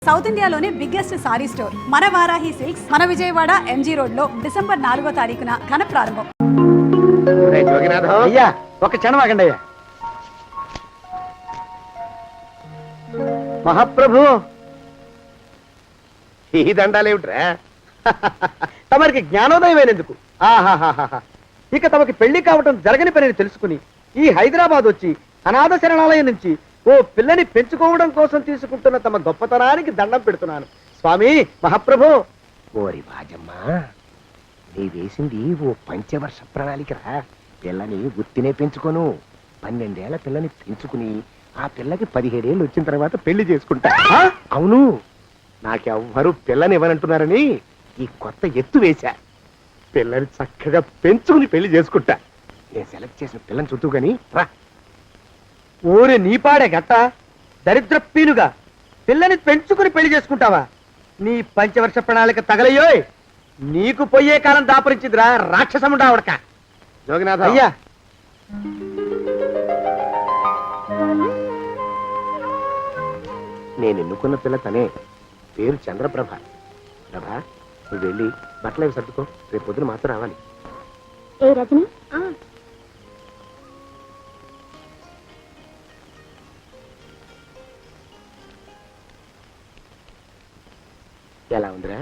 South ఇండియాలోనే biggest sorry store మన Varahi silks మన విజయవాడ ఎంజీ రోడ్ లో డిసెంబర్ 4వ తారీఖున ఘన ప్రారంభం. అయ్యా ఒక క్షణం ఆగండి అయ్యా. మహాప్రభు ఈ దండాలేమిట్రా? తమరికి జ్ఞానోదయమైనందుకు ఆహాహాహా. ఇక తమకి పెళ్లి కావటం జరగని పనిని తెలుసుకుని ఈ హైదరాబాద్ వచ్చి అనాథ శరణాలయం నుంచి ఓ పిల్లని పెంచుకోవడం కోసం తీసుకుంటున్న తమ గొప్పతనానికి దండం పెడుతున్నాను స్వామి మహాప్రభు. ఓరి బాజమ్మ, నీ వేసింది ఓ పంచవర్ష ప్రణాళికరా. పిల్లని గుర్తినే పెంచుకోను, 12 ఏళ్ల పిల్లని పెంచుకుని ఆ పిల్లకి 17 ఏళ్ళు వచ్చిన తర్వాత పెళ్లి చేసుకుంటా. అవును, నాకెవ్వరూ పిల్లని ఇవ్వనంటున్నారని ఈ కొత్త ఎత్తు వేశా. పిల్లని చక్కగా పెంచుకుని పెళ్లి చేసుకుంటా. నేను సెలెక్ట్ చేసిన పిల్లని చుట్టూ గాని రా. ఊరి నీపాడే గట్ట దరిద్రపీనుగా పిల్లని పెంచుకుని పెళ్లి చేసుకుంటావా? నీ పంచవర్ష ప్రణాళిక తగలయ్యోయ్. నీకు పోయే కాలం దాపరించిందిరా రాక్షసముండావడక. జోగినాథ అయ్యా నేను ఎన్నుకున్న పిల్ల తనే. పేరు చంద్రప్రభ. ప్రభ, నువ్వు వెళ్ళి బట్టలు అవి సర్దుకో, రేపు పొద్దున మాత్రం రావాలి. ఏ రజని, ఎలా ఉందిరా?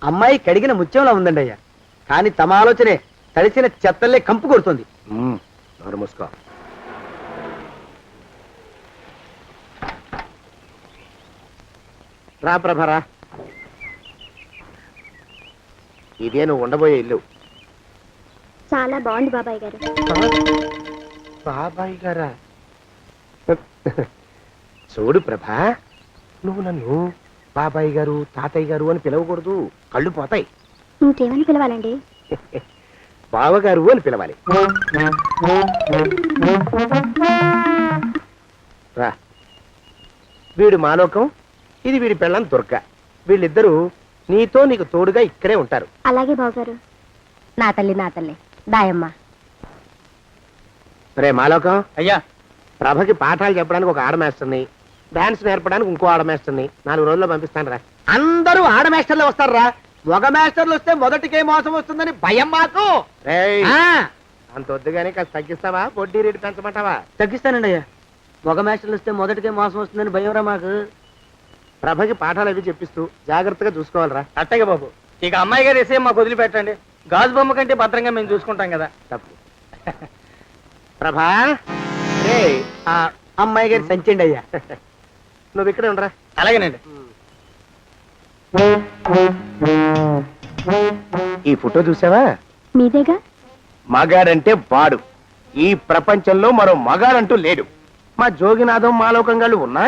అమ్మాయి కడిగిన ముత్యంలా ఉందండి అయ్యా. కానీ తమ ఆలోచనే తడిసిన చెత్తల్లే కంపు కొడుతుంది. నోరు మూసుకో. రా ప్రభరా, ఇదే నువ్వు ఉండబోయే ఇల్లు. చాలా బాగుంది బాబాయ్ గారు. బాబాయ్ గారా? చూడు ప్రభా, నువ్వు నన్ను బాబాయ్ గారు తాతయ్య గారు అని పిలవకూడదు, కళ్ళు పోతాయి. ఇంకేమని పిలవాలండి? బావగారు అని పిలవాలి. రా, వీడు మాలోకం, ఇది వీడి పెళ్ళం దుర్గ. వీళ్ళిద్దరూ నీతో నీకు తోడుగా ఇక్కడే ఉంటారు. అలాగే బావగారు. నా తల్లి నా తల్లి దాయమ్మ. రే మాలోకం, అయ్యా ప్రభకి పాఠాలు చెప్పడానికి ఒక ఆడమేస్తుంది, డాన్స్ నేర్పడానికి ఇంకో ఆడమేస్తుంది. 4 రోజుల్లో పంపిస్తాను రా. అందరూ ఆడ మాస్టర్లు వస్తారా? మగ మాస్టర్లు వస్తే మొదటికే మోసం వస్తుందని భయం మాకు. అంత వద్దుగానే కాస్త తగ్గిస్తావా? వడ్డీ రేటు పెంచమంటావా? తగ్గిస్తానండి అయ్యా. మగ మాస్టర్లు వస్తే మొదటికే మోసం వస్తుందని భయంరా మాకు. ప్రభకి పాఠాలు అవి చెప్పిస్తూ జాగ్రత్తగా చూసుకోవాలరా. అట్టగే బాబు. ఇక అమ్మాయి గారు వేసే మాకు వదిలిపెట్టండి. గాజు బొమ్మ కంటే భద్రంగా మేము చూసుకుంటాం కదా. తప్పు. ప్రభా, రే ఆ అమ్మాయి గారి సంచండి అయ్యా. నువ్వు ఇక్కడే ఉండరా. అలాగేనండి. ఈ ఫోటో చూసావా? మీదేగా. మగాడంటే వాడు. ఈ ప్రపంచంలో మరో మగాడంటూ లేడు. మా జోగినాథం మాలోకంగాళ్ళు ఉన్నా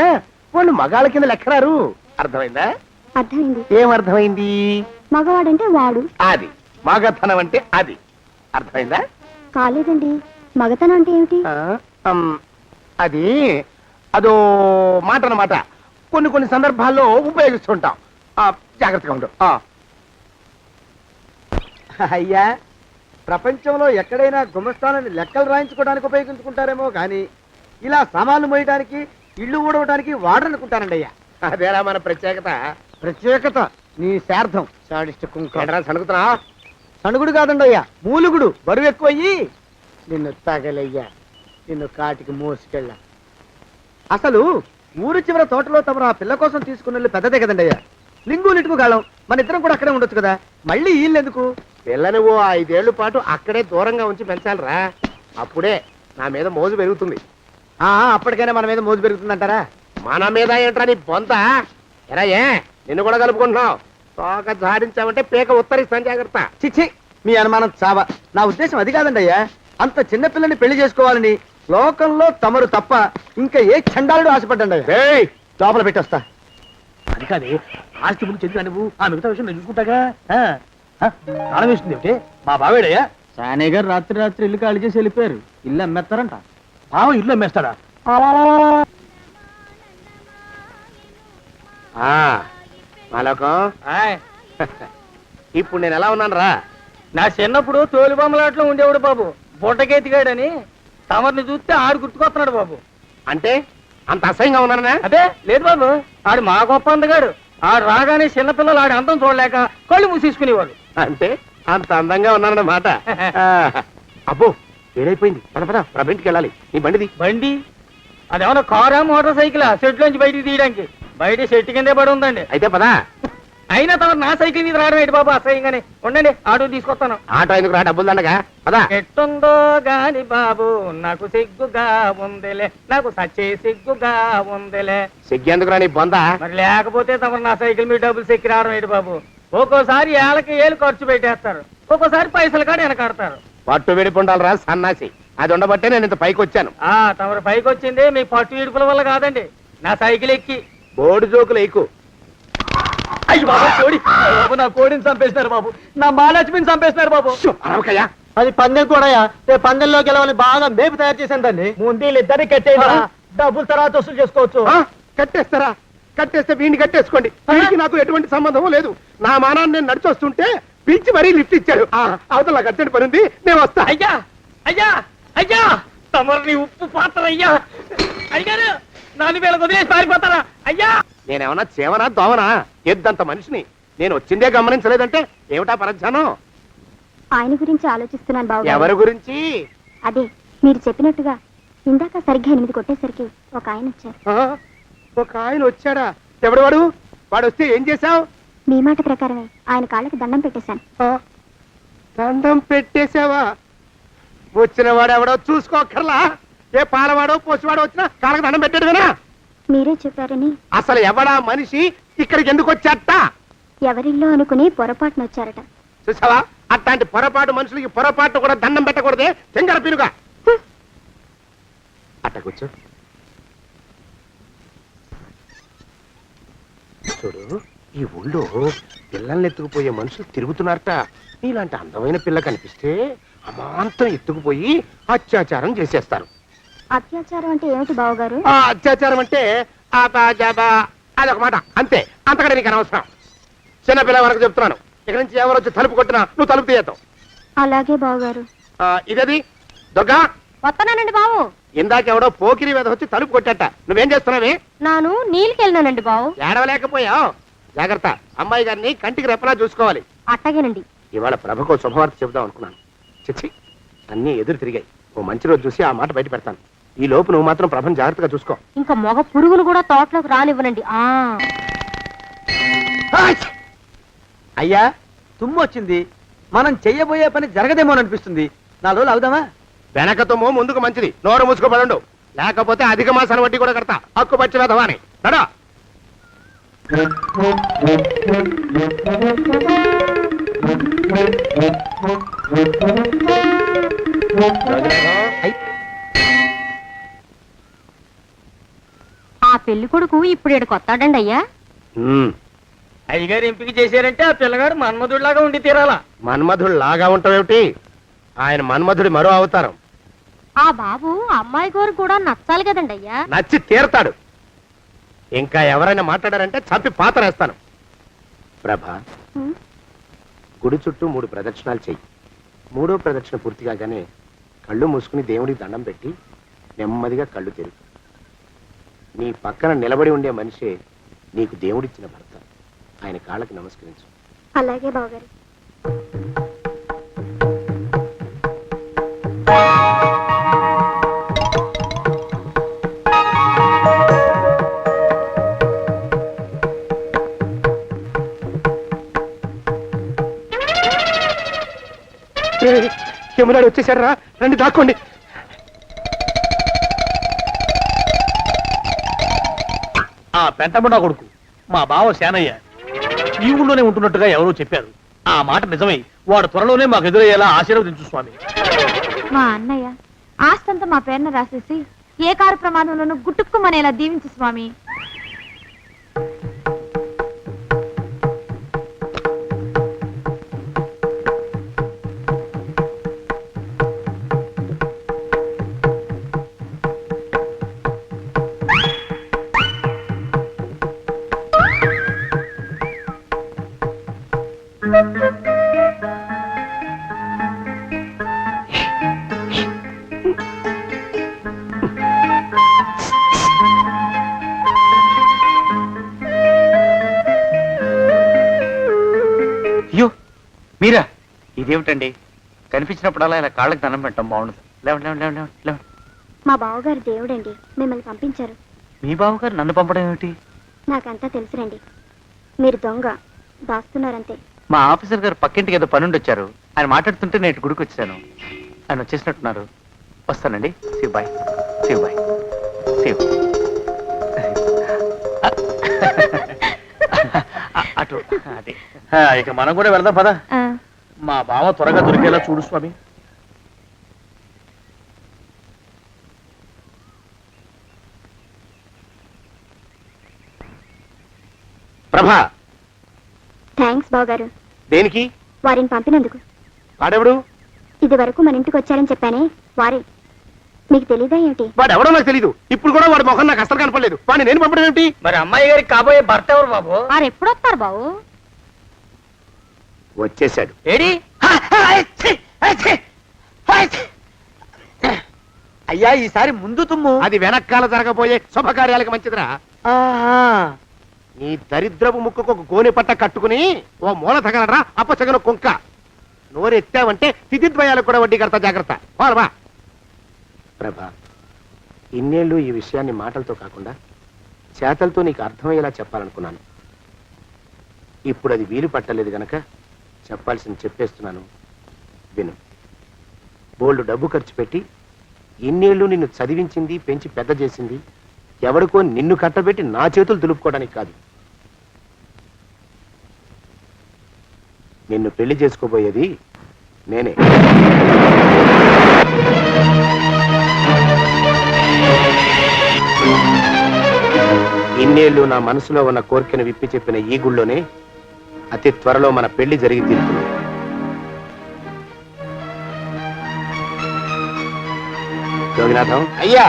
వాళ్ళు మగాళ్ళ కింద లెక్కరారు. అర్థమైందా? అర్థమైంది. ఏమర్థమైంది? మగవాడంటే వాడు. అది మగతనం అంటే అది. అర్థమైందా? కాలేదండి. మగతనం అంటే ఏమిటి? అది అదో మాట అన్నమాట. కొన్ని సందర్భాల్లో ఉపయోగిస్తుంటాం. జాగ్రత్తగా ఉండు. అయ్యా, ప్రపంచంలో ఎక్కడైనా గుమస్థానాన్ని లెక్కలు రాయించుకోవడానికి ఉపయోగించుకుంటారేమో కానీ ఇలా సామాన్లు మోయడానికి ఇల్లు ఊడవడానికి వాడరనుకుంటానండి అయ్యా. అదేరా మన ప్రత్యేకత. ప్రత్యేకత నీ శార్థం. సణుకుతున్నా? సణుగుడు కాదండి అయ్యా, మూలుగుడు. బరువు ఎక్కువయ్యి నిన్ను తగలయ్యా, నిన్ను కాటికి మోసుకెళ్ళా. అసలు ఊరు చివర తోటలో తమరు ఆ పిల్ల కోసం తీసుకున్న పెద్దదే కదండి అయ్యా. లింగు లిటుకు గాలం. మన ఇద్దరం కూడా అక్కడే ఉండొచ్చు కదా. మళ్ళీ వీళ్ళెందుకు? పిల్లని ఓ 5 ఏళ్ల పాటు అక్కడే దూరంగా ఉంచి పెంచాలిరా. అప్పుడే నా మీద మోజు పెరుగుతుంది. అప్పటికైనా మన మీద మోజు పెరుగుతుందంటారా? మన మీద ఏంట్రా నీ బొంత? ఎరా, నిన్ను కూడా కలుపుకుంటున్నావు. తోక జాడించావంటే పీక ఉత్తరిస్తాను, జాగ్రత్త. చిచ్చి, మీ అనుమానం చావా. నా ఉద్దేశం అది కాదండి అయ్యా. అంత చిన్న పిల్లని పెళ్లి చేసుకోవాలని లోకంలో తమరు తప్ప ఇంకా ఏ చండాలుడు ఆశపడ్డండి అయ్యా. లోపల పెట్టొస్తా. అది కాదే, ఆస్తి ముందు చెందిన నువ్వు ఆ మిగతా విషయం నేను చూసుకుంటాగా. తాళం వేస్తుంది ఏమిటి? మా బావేడయ్యా. సానే గారు రాత్రి ఇల్లు ఖాళీ చేసి వెళ్ళిపోయారు. ఇల్లు అమ్మేస్తారంట. బావ ఇల్లు అమ్మేస్తాడా? మాలోకం, ఇప్పుడు నేను ఎలా ఉన్నాను రా? నా చిన్నప్పుడు తోలు బొమ్మలాట్లో ఉండేవాడు బాబు, బుట్టకెత్తిగాడని. తమరిని చూస్తే ఆడు గుర్తుకొస్తున్నాడు బాబు. అంటే అంత అసహ్యంగా ఉన్నానా? అదే లేదు బాబు, ఆడు మా గొప్ప అందగాడు. ఆ రాగానే చిన్నపిల్లలు ఆడి అందం చూడలేక కళ్ళు మూసేసుకునేవాడు. అంటే అంత అందంగా ఉన్నానన్నమాట. అబ్బో ఏడైపోయింది, పద పద ప్రభింటికి వెళ్ళాలి. నీ బండిది. బండి అదేమన్నా కారా మోటార్ సైకిల్ షెడ్ లోంచి బయటికి తీయడానికి? బయట షెట్ కిందే పడి ఉందండి. అయితే పదా. అయినా తమ నా సైకిల్ మీద రావడం ఏంటి బాబు అసహ్యంగానే. ఉండండి ఆటో తీసుకొస్తాను. ఆటో ఎందుకు రా, డబ్బులు దండగా పదా. ఎట్టుందో గాని బాబు నాకు సిగ్గుగా ఉందిలే, నాకు సచ్చే సిగ్గుగా ఉందిలే. సిగ్గెందుకు రా నీ బొందా. మరి లేకపోతే తమ నా సైకిల్ మీద డబ్బులు సెక్కి రావడం ఏంటి బాబు? ఒక్కోసారి ఏళ్ళకి ఏళ్ళు ఖర్చు పెట్టేస్తారు, ఒక్కోసారి పైసలు కాడ వెనకాడతారు. పట్టు విడిపుండాలి రా సన్నాసి. అది ఉండబట్టే నేను ఇంత పైకి వచ్చాను. తమరు పైకి వచ్చింది మీ పట్టు ఇడుపుల వల్ల కాదండి, నా సైకిల్ ఎక్కి. బోర్డు జోకులు ఎక్కువ. అయ్యి బాబు కోడి, బాబు నా కోడిని చంపేస్తున్నారు బాబు, నా మహాలక్ష్మిని చంపేస్తున్నారు బాబు. అరవకయ్యా. అది పందెం కూడా పందెంలో గెలవని బాగా మేపు తయారు చేశాను దాన్ని. ముందు వీళ్ళిద్దరిని కట్టేయరా, డబ్బులు తర్వాత వసూలు చేసుకోవచ్చు. కట్టేస్తారా? కట్టేస్తే వీడిని కట్టేసుకోండి. వీడికి నాకు ఎటువంటి సంబంధం లేదు. నా మానాన్ని నేను నడిచొస్తుంటే పిలిచి మరీ లిఫ్ట్ ఇచ్చాడు. అవతల నాకు అర్జెంట్ పని ఉంది, నేను వస్తా. అయ్యా అయ్యా అయ్యా, తమరిని ఉప్పు పాత్ర అయ్యా. అయ్యారు నన్ను వీళ్ళకి వదిలేసి పారిపోతారా? అయ్యా నేనేమన్నా చేవనా దోవనా? ఎద్దంత మనిషిని. నేను వచ్చిందే గమనించలేదంటే ఏమిటా పరధ్యానం? ఆయన గురించి ఆలోచిస్తున్నాను బాబు. ఎవరి గురించి? అదే మీరు చెప్పినట్టుగా ఇందాక సరిగ్గా 8 కొట్టేసరికి ఒక ఆయన వచ్చారు. ఒక ఆయన వచ్చాడా? ఎవడు వాడు? వాడు వస్తే ఏం చేశావు? మీ మాట ప్రకారమే ఆయన కాళ్ళకి దండం పెట్టేశాను. దండం పెట్టేశావా? వచ్చిన వాడు ఎవడో చూసుకోకర్లా. ఏ పాలవాడో పోసివాడో వచ్చినా కాళ్ళకి దండం పెట్టాడువేనా? మీరే చెప్పారని. అసలు ఎవడా మనిషి? ఇక్కడికి ఎందుకు వచ్చాట? ఎవరిల్లో అనుకుని పొరపాటున వచ్చారట. చూసావా, అట్లాంటి పొరపాటు మనుషులకి పొరపాటు కూడా దండం పెట్టకూడదే. తెంగర పినుగా అట్ట కూర్చో. చూడు, ఈ ఊళ్ళో పిల్లల్ని ఎత్తుకుపోయే మనుషులు తిరుగుతున్నారట. నీలాంటి అందమైన పిల్ల కనిపిస్తే అమాంతం ఎత్తుకుపోయి అత్యాచారం చేసేస్తారు. అత్యాచారం అంటే ఏమిటి బావగారు? అత్యాచారం అంటే అదొక మాట అంతే. అంతకంటే నీకు అనవసరం. చిన్నపిల్ల వరకు చెప్తున్నాను. ఇక్కడ నుంచి ఎవరు వచ్చి తలుపు కొట్టినా నువ్వు తలుపు తీయతావు. అలాగే బావగారు. ఇదది దొగ్గా వస్తున్నానండి బావు. ఇందాకెవడో పోకిరి మీద వచ్చి తలుపు కొట్టట. నువ్వేం చేస్తున్నావే? నాను నీళ్ళకెళ్ళినానండి బావు. ఏడవలేకపోయావు. జాగ్రత్త, అమ్మాయి గారిని కంటికి రెప్పలా చూసుకోవాలి. అట్టగేనండి. ఇవాళ ప్రభకు శుభవార్త చెబుదాం అనుకున్నాను. చిచ్చి, అన్నీ ఎదురు తిరిగాయి. ఓ మంచి రోజు చూసి ఆ మాట బయట పెడతాను. ఈ లోపు నువ్వు మాత్రం ప్రభను జాగ్రత్తగా చూసుకో. ఇంకా మగ పురుగును కూడా తోటలోకి రానివ్వనండి. అయ్యా తుమ్ము వచ్చింది. మనం చెయ్యబోయే పని జరగదేమో అనిపిస్తుంది. 4 రోజులు అవుదామా? వెనకతోమో ముందుకు మంచిది. నోరు మూసుకోబడండు, లేకపోతే అధిక మాసాల వడ్డీ కూడా కడతా. హక్కు పచ్చి వేదవా అని నడా. ఆ పెళ్లి కొడుకు ఇప్పుడు ఇక్కడికి వస్తాడండి అయ్యా. అయ్యగారు ఎంపిక చేశారంటే ఆ పిల్లగాడు మన్మధుడిలాగా ఉండి తీరాలా. మన్మధుడు లాగా ఉంటావేమిటి? ఆయన మన్మధుడి మరో అవతారం. ఆ బాబు అమ్మాయి గారు కూడా నచ్చాలి కదండి అయ్యా. నచ్చి తీరతాడు. ఇంకా ఎవరైనా మాట్లాడారంటే చంపి పాతరేస్తాను. ప్రభా, గుడి చుట్టూ 3 ప్రదక్షిణాలు చెయ్యి. 3వ ప్రదక్షిణ పూర్తి కాగానే కళ్ళు మూసుకుని దేవుడికి దండం పెట్టి నెమ్మదిగా కళ్ళు తెరుగు. నీ పక్కన నిలబడి ఉండే మనిషే నీకు దేవుడిచ్చిన భర్త. ఆయన కాళ్ళకి నమస్కరించు. అలాగే బావగారు. యమునాడు వచ్చేసాడు రా, రండి దాక్కోండి. ఆ పెంటముడా కొడుకు మా బావ శానయ్య ఈ ఊళ్ళోనే ఉంటున్నట్టుగా ఎవరో చెప్పారు. ఆ మాట నిజమై వాడు త్వరలోనే మాకు ఎదురయ్యేలా ఆశీర్వదించు స్వామి. మా అన్నయ్య ఆస్తంతా మా పేరున రాసేసి ఏ కారు ప్రమాదంలోనూ గుట్టుక్కుమనేలా దీవించు స్వామి. మీరా? ఇదేమిటండి, కనిపించినప్పుడల్లా ఇలా కాళ్ళకి దండం పెట్టడం బాగుండదు. లేవండి లేవండి లేవండి లేవండి లేవండి. మా బావగారు దేవుడండి, మిమ్మల్ని పంపించారు. మీ బావగారు నన్ను పంపడం ఏమిటి? నాకంతా తెలుసురండి. మీరు దొంగ, దాస్తున్నారంతే. మా ఆఫీసర్ గారు పక్కింటికి ఏదో పనుండి వచ్చారు. ఆయన మాట్లాడుతుంటే నేను గుడికి వచ్చాను. ఆయన వచ్చేసినట్టున్నారు. వస్తానండి. శివ్ బాయ్, శివ్ బాయ్, శివ్. అటు అదే. ఇక మనం కూడా వెళ్దాం పదా. ఆ, మా బావ త్వరగా దొరికేలా చూడు స్వామి. ప్రభా, థ్యాంక్స్ బావగారు, దేనికి? వారిని పంపినందుకు. వాడెవడు? ఇది వరకు మన ఇంటికి వచ్చారని చెప్పానే, వారే. మీకు తెలీదా ఏమిటి? వాడెవడో నాకు తెలీదు. ఇప్పుడు కూడా వాడి మొహం నాకు అసలు కనపడలేదు. వాడిని నేను పంపడం ఏమిటి? మరి అమ్మాయి గారికి కాబోయే భర్త ఎవరు బాబు? వారు ఎప్పుడు వస్తారు బావు? వచ్చేసాడు. ఏడి? అయ్యా ఈసారి ముందు తుమ్ము. అది వెనకాల జరగబోయే శుభకార్యాలకు మంచిదిరా. ఆహా. నీ దరిద్రపు ముక్కుకు ఒక గోనె పట్ట కట్టుకుని ఓ మూల తగలరా అప్పచగన కుంక. నోరెత్తావంటే తిథిద్వయాలకు కూడా వడ్డీ కడతా, జాగ్రత్త. పోరమా. ప్రభా, ఇన్నేళ్ళు ఈ విషయాన్ని మాటలతో కాకుండా చేతలతో నీకు అర్థమయ్యేలా చెప్పాలనుకున్నాను. ఇప్పుడు అది వీలు పట్టలేదు గనక చెప్పాల్సింది చెప్పేస్తున్నాను, విను. బోల్డు డబ్బు ఖర్చు పెట్టి ఇన్నేళ్ళు నిన్ను చదివించింది, పెంచి పెద్ద చేసింది ఎవడికో నిన్ను కట్టబెట్టి నా చేతులు దులుపుకోవడానికి కాదు. నిన్ను పెళ్లి చేసుకోబోయేది నేనే. ఇన్నేళ్ళు నా మనసులో ఉన్న కోరికను విప్పి చెప్పిన ఈ గుళ్ళోనే అతి త్వరలో మన పెళ్లి జరిగి తీరుతుంది. యోగినాథం. అయ్యా,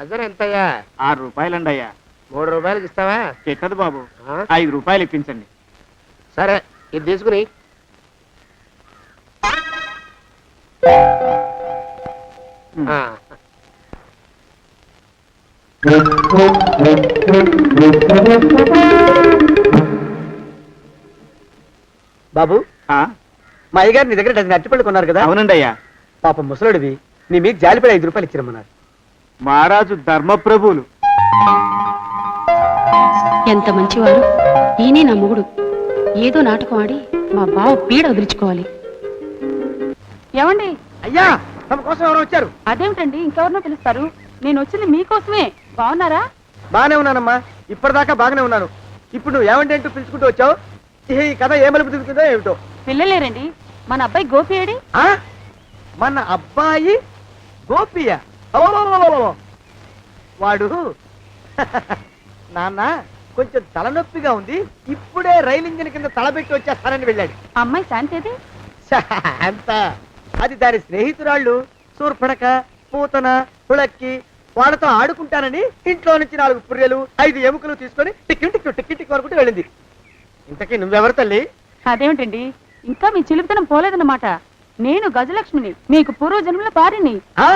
అజర్ ఎంతయ్యా? 6 రూపాయలండి అయ్యా. 3 రూపాయలకి ఇస్తావా? చెట్టదు బాబు, ఆ? 5 రూపాయలు ఇప్పించండి. సరే, ఇది తీసుకుని. ఆ. బాబు, ఆ? మా అయ్యగారు నీ దగ్గర డజన్ అరటిపళ్ళు కొన్నారు కదా. అవునండి అయ్యా. పాపం ముసలుడివి, నీ మీకు జాలిపడి 5 రూపాయలు ఇచ్చిరమ్మన్నారు. మహారాజు ధర్మప్రభువులు. ఎంత మంచివారు. ఈయనే నా మొగుడు. ఏదో నాటకం ఆడి మా బావ పీడ వదిలించుకోవాలి. ఏమండి? అయ్యా, తమ కోసం ఎవరో వచ్చారు. అదేమిటండి, ఇంకెవరినో పిలుస్తారు? నేను వచ్చింది మీకోసమే. బాగున్నారా? బాగానే ఉన్నానమ్మా, ఇప్పటిదాకా బాగానే ఉన్నాను. ఇప్పుడు నువ్వు ఏమంటే అంటూ పిలుచుకుంటూ వచ్చావు. ఈ కథ ఏ మలుపు తిరుగుతుందో ఏమిటో. పిల్లలేరండి. మన అబ్బాయి గోపి ఏడి? ఆ? మన అబ్బాయి గోపియ? అబ్బబ్బబ్బబ్బబ్బ. వాడు నాన్న కొంచెం తలనొప్పిగా ఉంది, ఇప్పుడే రైలు ఇంజిన్ కింద తలబెట్టి వచ్చేస్తానని వెళ్ళాడు. అమ్మాయి శాంతేది? అంత అది దాని స్నేహితురాళ్ళు సూర్పడక, పూతన, పుళక్కి వాళ్ళతో ఆడుకుంటానని ఇంట్లో నుంచి 4 పుర్రెలు 5 ఎముకలు తీసుకొని టిక్కి టిక్కి టిక్కి టిక్కి వరకుంటూ వెళ్ళింది. ఇంతకీ నువ్వెవరు తల్లి? అదేమిటండి, ఇంకా మీ చిలుపుతనం పోలేదన్నమాట. నేను గజలక్ష్మిని, మీకు పూర్వజన్మల పారిని. ఆ?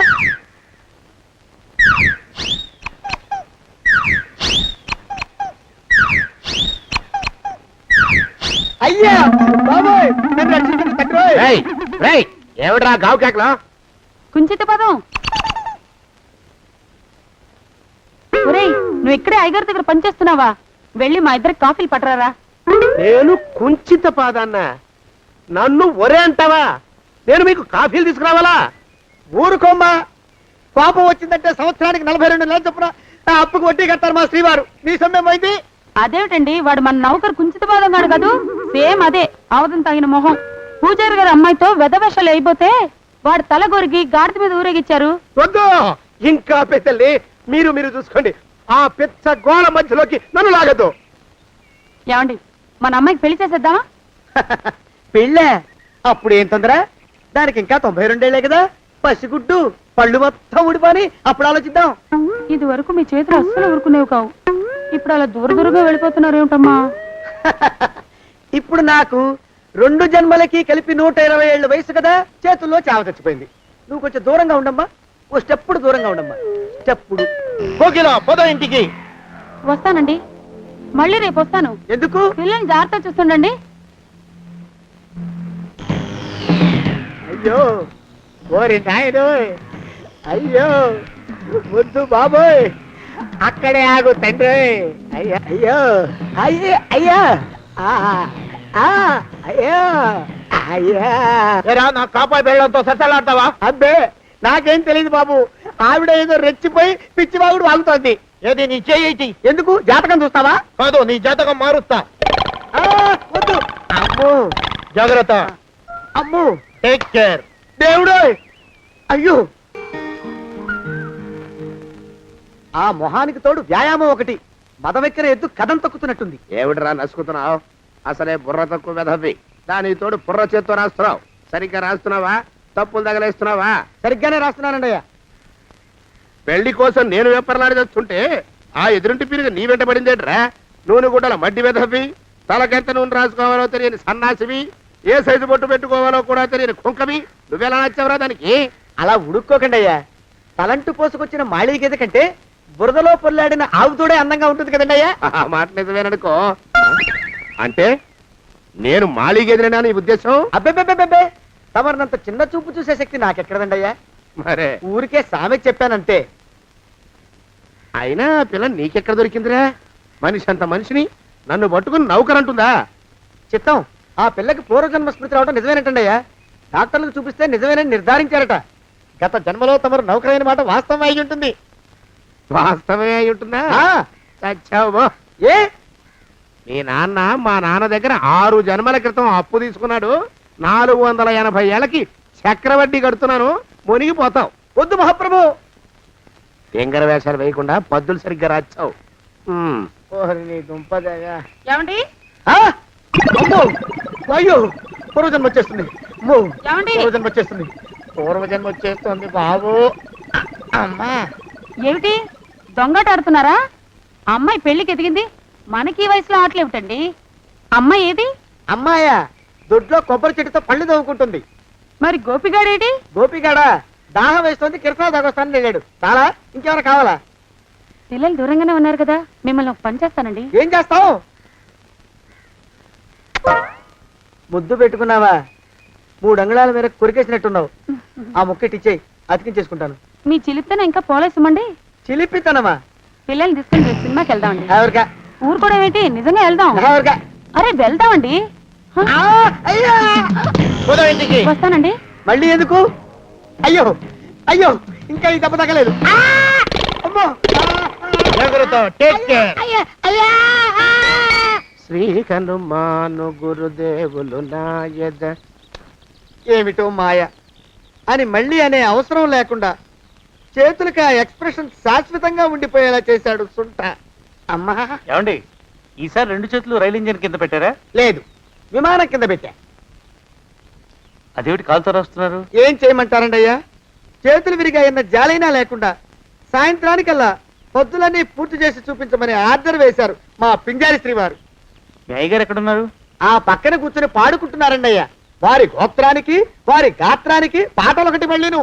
అయ్యా బాబోయ్, నన్ను రక్షించండి తండ్రోయ్. రేయ్, రేయ్, ఏమిట్రా గావు కేకలో? కుంచిత పదం. ఒరేయ్, నువ్వు ఇక్కడే అయ్యగారి దగ్గర పనిచేస్తున్నావా? వెళ్ళి మా ఇద్దరికి కాఫీలు పట్టరారా. నేను కుంచిత పాదాన్న, నన్ను ఒరే అంటావా? నేను మీకు కాఫీలు తీసుకురావాలా? ఊరుకోమ్మా, కోపం వచ్చిందంటే సంవత్సరానికి 42 నెలలు చొప్పున ఆ అప్పుకు వడ్డీ కట్టారు మా శ్రీవారు. నీ సొమ్మేం పోయింది? అదేమిటండి, వాడు మన నౌకరు కుంచిత పాదం కాడు కదూ. సేమ్ అదే, ఆవదం తగిన మొహం. పూజారి గారి అమ్మాయితో వెధవేషాలు అయిపోతే వాడు తల గొరిగి గాడిద మీద ఊరేగిచ్చారు. వద్దు, ఇంకా పెద్దల్ని మీరు చూసుకోండి. ఆ పెద్ద గోళ మధ్యలోకి నన్ను లాగద్దు. ఏమండి, మన అమ్మాయికి పెళ్లి చేసేద్దామా? పెళ్ళే? అప్పుడు ఏం తొందర? దానికి ఇంకా 92 ఏళ్లే కదా. పసిగుడ్డు పళ్ళు మొత్తం ఊడిపోని అప్పుడు ఆలోచిద్దాం. ఇది వరకు మీ చేతులు అస్సలు ఊరుకునేవి కావు. ఇప్పుడు అలా దూరంగా వెళ్ళిపోతున్నారు ఏమిటమ్మా? ఇప్పుడు నాకు 2 జన్మలకి కలిపి 120 ఏళ్ళ వయసు కదా, చేతుల్లో చావ చచ్చిపోయింది. నువ్వు కొంచెం దూరంగా ఉండమ్మా, ఓ స్టెప్పుడు దూరంగా ఉండమ్మా. స్టెప్పుడు. కోకిలో పొద ఇంటికి. వస్తానండి. మళ్ళీ రేపు వస్తాను. ఎందుకు? పిల్లల్ని జాగ్రత్త చూస్తుండండి. అయ్యో ఓరి నాయను, అయ్యో ముద్దు బాబోయ్, అక్కడే ఆగు తండ్రి. అయ్యో అయ్యో అయ్యో అయ్యో అయ్యో అయ్యా, నా కాపాయి బెళ్ళంతో సత్తలాడతావా? అబ్బే నాకేం తెలియదు బాబు, ఆవిడ ఏదో రెచ్చిపోయి పిచ్చివాగుడు వాగుతోంది. ఏది నీ చేయి? ఎందుకు? జాతకం చూస్తావా? కాదు, నీ జాతకం మారుస్తా. వద్దు. అమ్మో జాగ్రత్త. అమ్మో టేక్ కేర్. దేవుడు, అయ్యో ఆ మొహానికి తోడు వ్యాయామం ఒకటి, మదవెక్కిన ఎద్దు కథం తొక్కుతున్నట్టుంది. ఏమిటిరా నసుకుతున్నావు? అసలే బుర్ర తక్కువ వెధవి. దానికి తోడు బుర్ర చేత్తో రాస్తున్నావు. సరిగ్గా రాస్తున్నావా? తప్పులు తగలేస్తున్నావా? సరిగ్గానే రాస్తున్నానండి అయ్యా. పెళ్లి కోసం నేను వెప్పర్లాడి తెస్తుంటే ఆ ఎదురింటి పిరుగు నీ వెంట పడిందేట్రా? నూనె గుడ్డల మడ్డి వెధవి, తలకెంత నూనె రాసుకోవాలో తెలియని సన్నాసివి, ఏ సైజు బొట్టు పెట్టుకోవాలో కూడా తెలియని కుంకవి, నువ్వెలా నచ్చావురా దానికి? అలా ఉడుక్కోకండి అయ్యా. తలంటు పోసుకొచ్చిన మాళీ గేదె కంటే బురదలో పొల్లాడిన ఆవుతోడే అందంగా ఉంటుంది కదండి అయ్యా. ఆ మాట నిజమేననుకో. అంటే నేను మాళీగెదిరినా నీ ఉద్దేశం? అబ్బెబ్బెబ్బెబ్బే, తమరినంత చిన్న చూపు చూసే శక్తి నాకెక్కడదండి అయ్యా. మరే ఊరికే సామె చెప్పానంతే. అయినా ఆ పిల్ల నీకెక్కడ దొరికిందిరా? మనిషి అంత మనిషిని నన్ను పట్టుకుని నౌకరంటుందా? చిత్తం, ఆ పిల్లకి పూర్వజన్మ స్మృతి రావడం నిజమేనటండి అయ్యా. డాక్టర్లకు చూపిస్తే నిజమేనని నిర్ధారించారట. గత జన్మలో తమరు నౌకరైన మాట వాస్తవం అయి ఉంటుంది. వాస్తవమే అయి ఉంటుందా? ఆ, చచ్చావు. ఏ మీ నాన్న మా నాన్న దగ్గర 6 జన్మల క్రితం అప్పు తీసుకున్నాడు. 480 ఏళ్ళకి చక్రవడ్డీ కడుతున్నాను. మునిగిపోతావు. వద్దు మహాప్రభు. ఎంగర వేషాలు వేయకుండా పద్దులు సరిగ్గా రాచావు. ఓహరి నీ దుంపదగా. ఏమండి? ఆ, అమ్మో, అయ్యో పూర్వజన్మ వచ్చేస్తుంది. అమ్మో, ఏమండి? పూర్వజన్మ వచ్చేస్తుంది. పూర్వజన్మ వచ్చేస్తుంది బాబు. అమ్మా, ఏమిటి దొంగట ఆడుతున్నారా? అమ్మాయి పెళ్లికి ఎదిగింది, మనకి ఈ వయసులో ఆటలేమిటండి? అమ్మాయి ఏది? అమ్మాయా దొడ్లో కొబ్బరి చెట్టుతో పళ్ళు తవ్వుకుంటుంది. మరి గోపిగాడేటి? గోపిగాడ దాహం వేస్తుంది, కిరసా దాగొస్తానని వెళ్ళాడు. చాలా, ఇంకేమైనా కావాలా? పిల్లలు దూరంగానే ఉన్నారు కదా, మిమ్మల్ని ఒక పని చేస్తానండి. ఏం చేస్తావు? ముద్దు పెట్టుకున్నావా? 3 అంగుళాల మేర కొరికేసినట్టున్నావు. ఆ ముక్కటిచ్చేయి, అతికించేసుకుంటాను. మీ చిలిపితేనే ఇంకా పోలేసమండి. చిలిపితనమా? పిల్లల్ని తీసుకుని రేపు సినిమాకి వెళ్దామండి. ఎవరికా? ఊరు కూడా ఏంటి, నిజంగా వెళ్దాం. ఎవరికా? అరే వెళ్దామండి. హ, ఆ, అయ్యా! పోదాం ఇంటికి. వస్తానండి. మళ్ళీ ఎందుకు? అయ్యో అయ్యో, ఇంకా ఈ దెబ్బ తగ్గలేదు. ఆ! అమ్మో! శ్రీ హనుమాను గురుదేవులు నాయద. ఏమిటో మాయ అని మళ్ళీ అనే అవసరం లేకుండా చేతులకి ఆ ఎక్స్ప్రెషన్ శాశ్వతంగా ఉండిపోయేలా చేశాడు సుంట. అమ్మా, ఏమండి, ఈసారి 2 చేతులు రైలు ఇంజిన్ కింద పెట్టారా? లేదు, విమానం కింద పెట్టా. అదేమిటి కాలుతో రాస్తున్నారు? ఏం చేయమంటారండి అయ్యా? చేతులు విరిగాయన్న జాలైనా లేకుండా సాయంత్రానికల్లా పొద్దులన్నీ పూర్తి చేసి చూపించమని ఆర్డర్ వేశారు మా పింజారి శ్రీ వారు. మీ అయ్యగారు ఎక్కడున్నారు? ఆ పక్కన కూర్చొని పాడుకుంటున్నారండి అయ్యా. వారి గోత్రానికి వారి గాత్రానికి పాటలు ఒకటి మళ్ళీను.